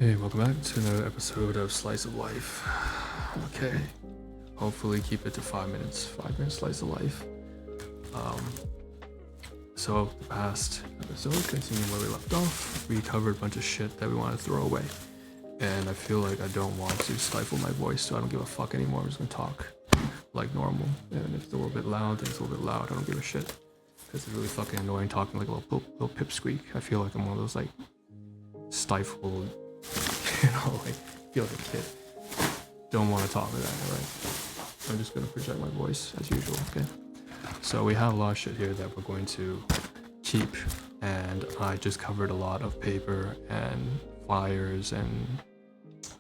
Hey, welcome back to another episode of Slice of Life. Okay, hopefully keep it to 5 minutes. 5 minute slice of life. So the past episode, continuing where we left off, we covered a bunch of shit that we want to throw away. And I feel like I don't want to stifle my voice, so I don't give a fuck anymore. I'm just gonna talk like normal. And if it's a little bit loud, then it's a little bit loud. I don't give a shit. Because it's really fucking annoying talking like a little pipsqueak. I feel like I'm one of those like stifled, like feel like a kid. Don't want to talk like that, alright? I'm just gonna project my voice as usual, okay? So we have a lot of shit here that we're going to keep, and I just covered a lot of paper and flyers and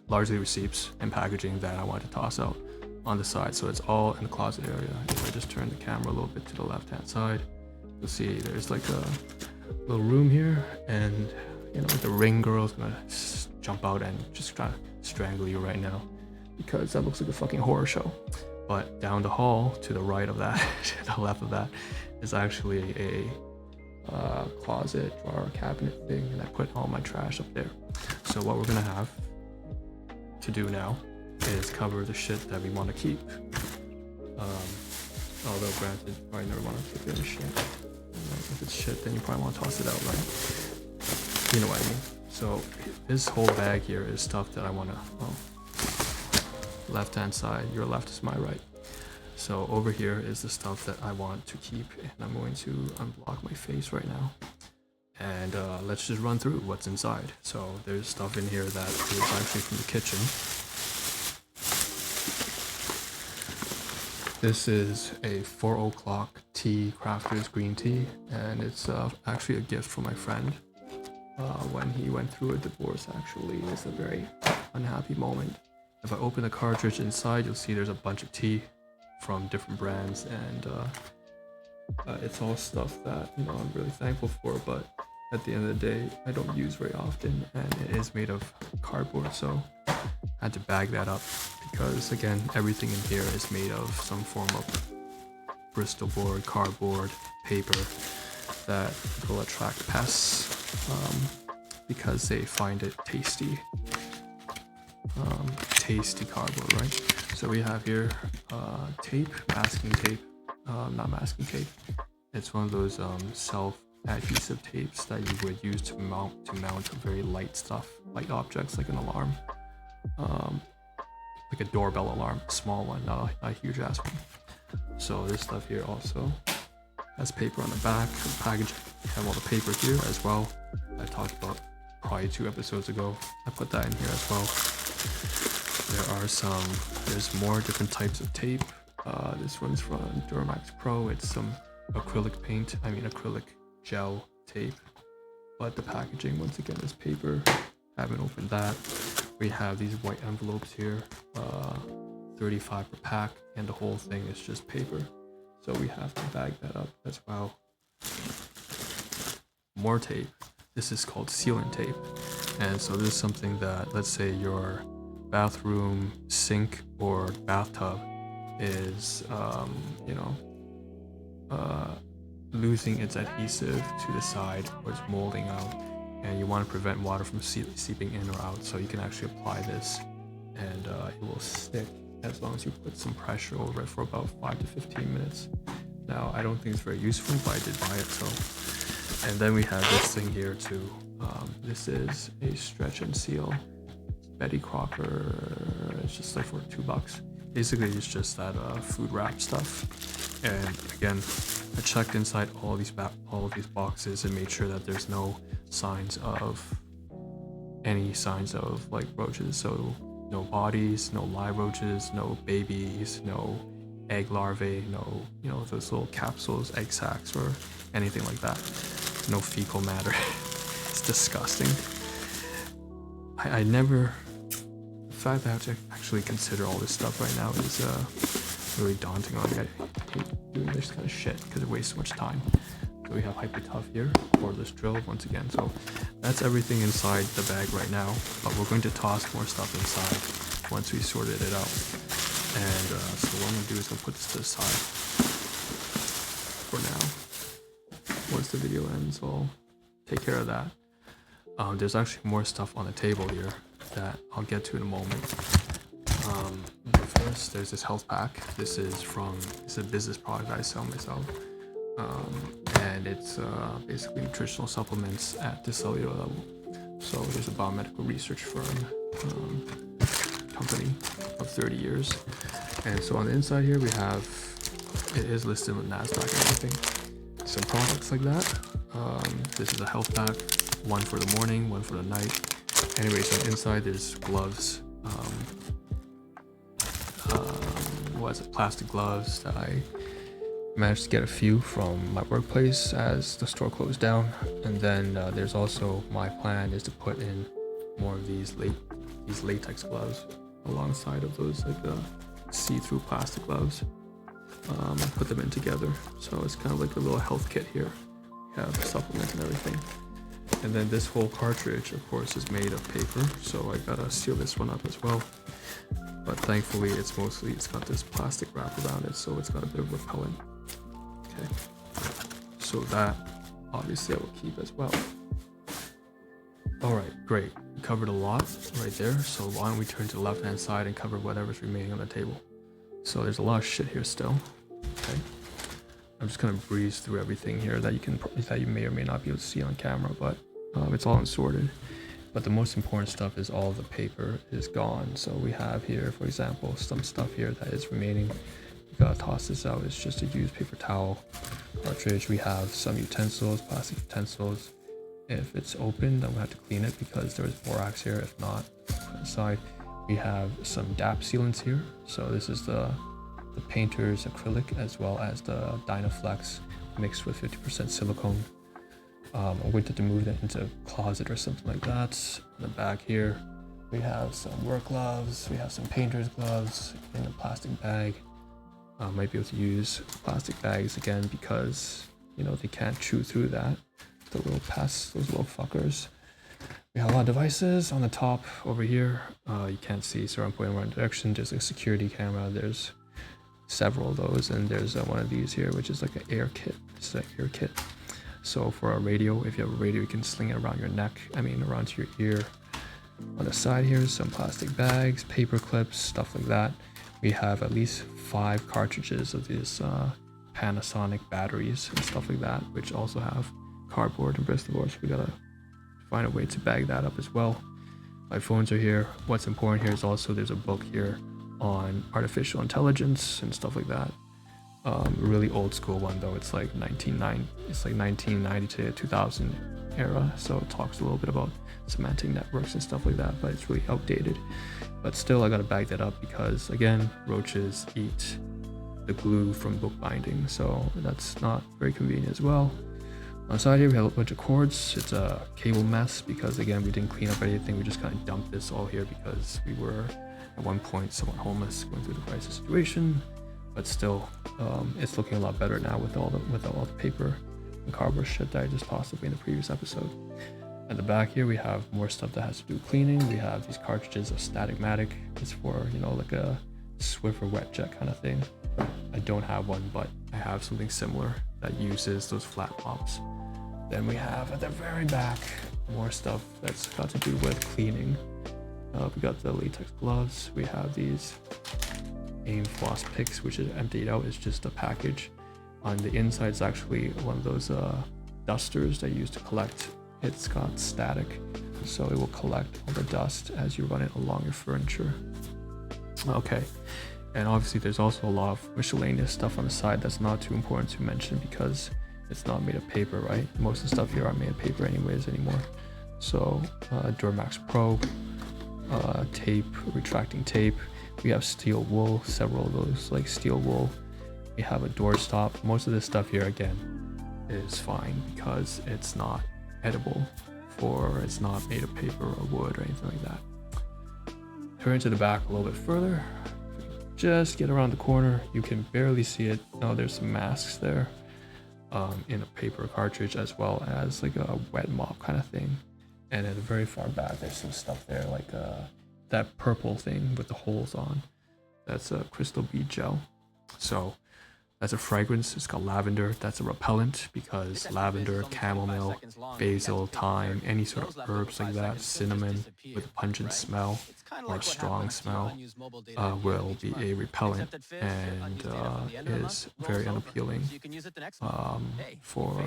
largely receipts and packaging that I want to toss out on the side. So it's all in the closet area. If I just turn the camera a little bit to the left hand side, you'll see there's like a little room here, and you know, the ring girl's gonna jump out and just try to strangle you right now because that looks like a fucking horror show. But down the hall to the right of that, to the left of that, is actually a closet drawer cabinet thing, and I put all my trash up there. So what we're gonna have to do now is cover the shit that we want to keep. Although granted, you probably never want to keep any shit. If it's shit, then you probably want to toss it out, right? You know what I mean. So this whole bag here is stuff that I want to, left hand side, your left is my right. So over here is the stuff that I want to keep, and I'm going to unblock my face right now. And let's just run through what's inside. So there's stuff in here that is actually from the kitchen. This is a 4 o'clock tea, Crafters green tea, and it's actually a gift from my friend. When he went through a divorce, actually, it's a very unhappy moment. If I open the cartridge inside, you'll see there's a bunch of tea from different brands, and it's all stuff that, you know, I'm really thankful for, but at the end of the day, I don't use very often, and it is made of cardboard, so I had to bag that up because, again, everything in here is made of some form of Bristol board, cardboard, paper that will attract pests because they find it tasty. Tasty cardboard, right? So we have here tape, masking tape, not masking tape. It's one of those self-adhesive tapes that you would use to mount very light stuff, light objects like an alarm, like a doorbell alarm, a small one, not a huge ass one. So this stuff here also has paper on the back. The package, we have all the paper here as well. I talked about probably 2 episodes ago. I put that in here as well. There's more different types of tape. This one's from Duramax Pro. It's some acrylic gel tape. But the packaging, once again, is paper. Haven't opened that. We have these white envelopes here, 35 per pack, and the whole thing is just paper. So we have to bag that up as well. More tape. This is called sealant tape. And so this is something that, let's say your bathroom sink or bathtub is, losing its adhesive to the side, or it's molding out, and you want to prevent water from seeping in or out. So you can actually apply this, and it will stick as long as you put some pressure over it for about 5 to 15 minutes. Now, I don't think it's very useful, but I did buy it, so. And then we have this thing here too. This is a stretch and seal Betty Crocker. It's just like for $2. Basically, it's just that food wrap stuff. And again, I checked inside all of these boxes and made sure that there's no signs of like roaches. So no bodies, no live roaches, no babies, no egg larvae, no, those little capsules, egg sacs, or anything like that. No fecal matter. It's disgusting. The fact that I have to actually consider all this stuff right now is really daunting on me. I hate doing this kind of shit because it wastes so much time. So we have Hyper Tough here, cordless drill once again. So that's everything inside the bag right now, but we're going to toss more stuff inside once we sorted it out. And so what I'm going to do is I'm going to put this to the side for now. Once the video ends, I'll take care of that. There's actually more stuff on the table here that I'll get to in a moment. First, there's this health pack. This is a business product I sell myself. And it's basically nutritional supplements at the cellular level. So there's a biomedical research firm, company of 30 years. And so on the inside here we have, it is listed with NASDAQ and everything. Some products like that. This is a health pack, one for the morning, one for the night. Anyways, on the inside there's gloves. Plastic gloves that I managed to get a few from my workplace as the store closed down. And then there's also, my plan is to put in more of these latex gloves alongside of those see-through plastic gloves. Put them in together, so it's kind of like a little health kit here. We have supplements and everything. And then this whole cartridge, of course, is made of paper, so I gotta seal this one up as well. But thankfully, it's got this plastic wrap around it, so it's got a bit of repellent. Okay, so that obviously I will keep as well. All right, great. We covered a lot right there, so why don't we turn to the left-hand side and cover whatever's remaining on the table. So there's a lot of shit here still. Okay, I'm just gonna breeze through everything here that you may or may not be able to see on camera, but it's all unsorted. But the most important stuff is all the paper is gone. So we have here, for example, some stuff here that is remaining. You gotta toss this out. It's just a used paper towel cartridge. We have some utensils, plastic utensils. If it's open, then we'll have to clean it because there's borax here. If not, put aside. We have some DAP sealants here. So this is the painter's acrylic as well as the Dynaflex mixed with 50% silicone. I wanted to move that into a closet or something like that. In the back here, we have some work gloves. We have some painter's gloves in a plastic bag. Might be able to use plastic bags again because, you know, they can't chew through that. The little pests, those little fuckers. We have a lot of devices on the top over here. You can't see, so I'm pointing in one direction. There's a security camera. There's several of those, and there's one of these here, which is like an air kit. This is an air kit. So for a radio, if you have a radio, you can sling it around your neck. Around your ear. On the side here, some plastic bags, paper clips, stuff like that. We have at least 5 cartridges of these Panasonic batteries and stuff like that, which also have cardboard and Bristol board. So we gotta find a way to bag that up as well. My phones are here. What's important here is also there's a book here on artificial intelligence and stuff like that. Really old school one though. It's like 1990 to 2000 era. So it talks a little bit about semantic networks and stuff like that, but it's really outdated. But still, I gotta bag that up because again, roaches eat the glue from book binding, so that's not very convenient as well. On the side here, we have a bunch of cords. It's a cable mess because again, we didn't clean up anything. We just kind of dumped this all here because we were at one point somewhat homeless, going through the crisis situation. But still, it's looking a lot better now with all the paper and cardboard shit that I just tossed away in the previous episode. At the back here, we have more stuff that has to do with cleaning. We have these cartridges of Static-Matic. It's for, you know, like a Swiffer wet jet kind of thing. I don't have one, but I have something similar that uses those flat pops. Then we have at the very back more stuff that's got to do with cleaning. We got the latex gloves. We have these AIM floss picks, which is emptied out. It's just a package. On the inside is actually one of those dusters that you use to collect. It's got static, so it will collect all the dust as you run it along your furniture. Okay, and obviously there's also a lot of miscellaneous stuff on the side that's not too important to mention because it's not made of paper, right? Most of the stuff here aren't made of paper anyways anymore. So Duramax Pro, tape, retracting tape. We have steel wool, several of those like steel wool. We have a doorstop. Most of this stuff here again is fine because it's not edible, or it's not made of paper or wood or anything like that. Turn to the back a little bit further. Just get around the corner. You can barely see it. Oh, there's some masks there in a paper cartridge as well as like a wet mop kind of thing. And at the very far back, there's some stuff there like that purple thing with the holes on. That's a crystal bead gel. So That's a fragrance. It's called lavender. That's a repellent because lavender, chamomile, basil, thyme, any sort of herbs like that, cinnamon with a pungent smell or a strong smell will be a repellent and is very unappealing for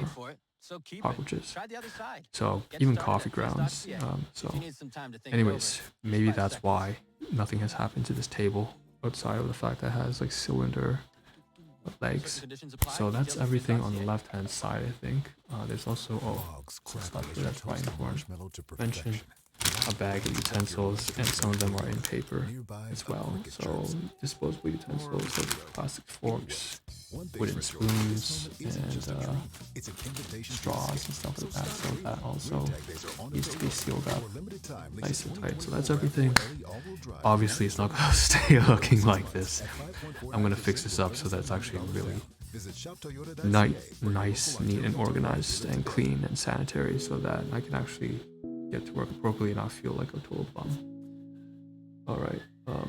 cockroaches. So even coffee grounds. So anyways, maybe that's why nothing has happened to this table outside of the fact that it has like cylinder legs. So that's everything on the left hand side, I think. There's also stuff here that's quite important. Mention a bag of utensils, and some of them are in paper as well. So disposable utensils like plastic forks, wooden spoons, and straws and stuff like that. So that also needs to be sealed up nice and tight. So that's everything. Obviously, it's not going to stay looking like this. I'm going to fix this up so that it's actually really nice, neat, and organized, and clean and sanitary, so that I can actually get to work appropriately and not feel like a total bum. Alright,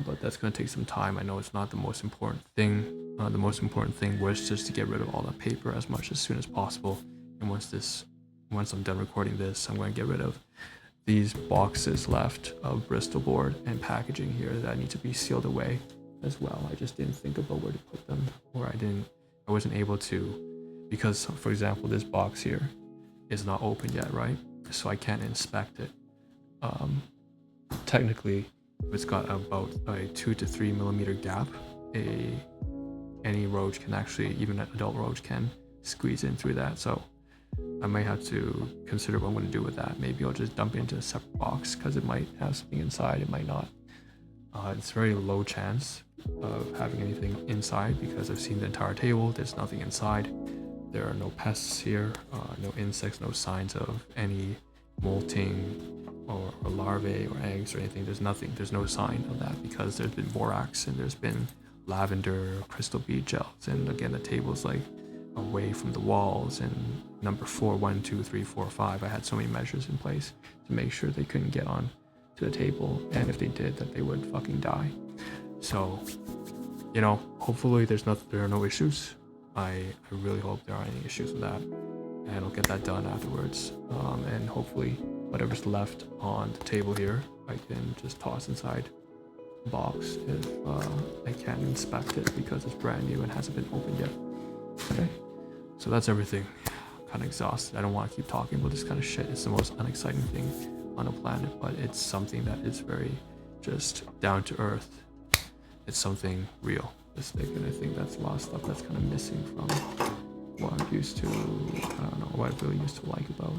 but that's going to take some time. I know it's not the most important thing. The most important thing was just to get rid of all that paper as soon as possible. And once I'm done recording this, I'm going to get rid of these boxes left of Bristol board and packaging here that need to be sealed away as well. I just didn't think about where to put them, or I wasn't able to, because for example, this box here is not open yet, right? So I can't inspect it. Technically, it's got about a 2 to 3 millimeter gap. Any roach can actually, even an adult roach can squeeze in through that. So I might have to consider what I'm going to do with that. Maybe I'll just dump it into a separate box because it might have something inside, it might not. It's very low chance of having anything inside because I've seen the entire table, there's nothing inside. There are no pests here, no insects, no signs of any molting or larvae or eggs or anything. There's nothing, there's no sign of that because there's been borax and there's been lavender, crystal bead gels, and again the table's like away from the walls, and number 4, 1, 2, 3, 4, 5, I had so many measures in place to make sure they couldn't get on to the table, and if they did, that they would fucking die. So, you know, hopefully there are no issues. I really hope there aren't any issues with that, and I'll get that done afterwards. And hopefully whatever's left on the table here, I can just toss inside the box if I can't inspect it because it's brand new and hasn't been opened yet. Okay, so that's everything. I'm kind of exhausted. I don't want to keep talking about this kind of shit. It's the most unexciting thing on the planet, but it's something that is very just down to earth. It's something realistic, and I think that's a lot of stuff that's kind of missing from what I'm used to. I don't know what I really used to like about.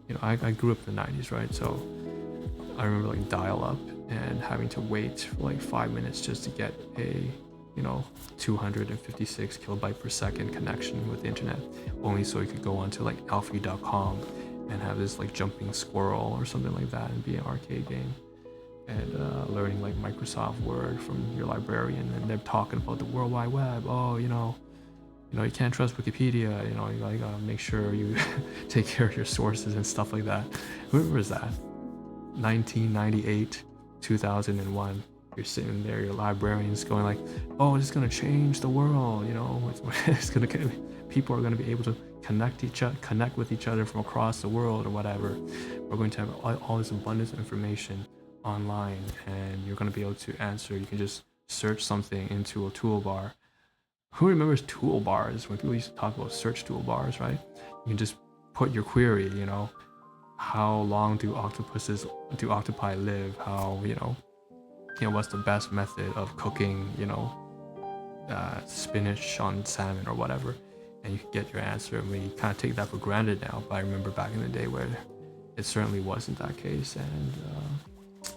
You know, I grew up in the 90s, right? So I remember like dial-up and having to wait for like 5 minutes just to get a 256 kilobyte per second connection with the internet, only so you could go onto like alfie.com and have this like jumping squirrel or something like that and be an arcade game, and learning like Microsoft Word from your librarian, and they're talking about the World Wide Web. Oh, you can't trust Wikipedia, you gotta make sure you take care of your sources and stuff like that. Who remembers that? 1998, 2001. You're sitting there, your librarian's going like, oh, this is gonna change the world, it's gonna people are gonna be able to connect with each other from across the world or whatever. We're going to have all this abundance of information online, and you're gonna be able to answer. You can just search something into a toolbar. Who remembers toolbars when people used to talk about search toolbars, right? You can just put your query, how long do octopi live? How, what's the best method of cooking, spinach on salmon or whatever, and you can get your answer. And we kind of take that for granted now, but I remember back in the day where it certainly wasn't that case. And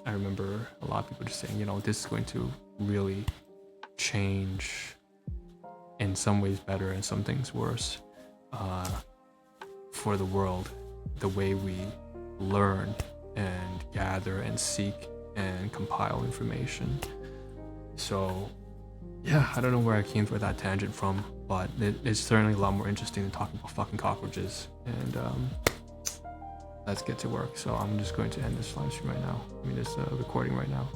I remember a lot of people just saying, this is going to really change, in some ways better and some things worse, for the world, the way we learn and gather and seek and compile information. So yeah, I don't know where I came with that tangent from, but it's certainly a lot more interesting than talking about fucking cockroaches. And let's get to work. So I'm just going to end this live stream right now. This recording right now,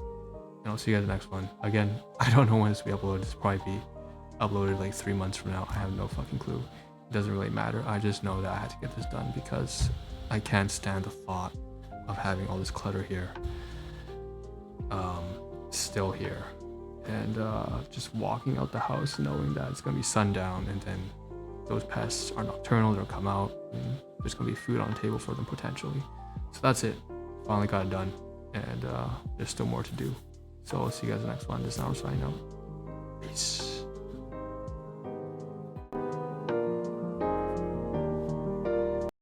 and I'll see you guys in the next one. Again, I don't know when this will be uploaded. It's probably be uploaded like 3 months from now, I have no fucking clue. It doesn't really matter. I just know that I had to get this done because I can't stand the thought of having all this clutter here, still here, and just walking out the house knowing that it's gonna be sundown, and then those pests are nocturnal, they'll come out, and there's gonna be food on the table for them potentially. So that's it. Finally got it done, and there's still more to do. So I'll see you guys in the next one. This is Naruto signing out. Peace.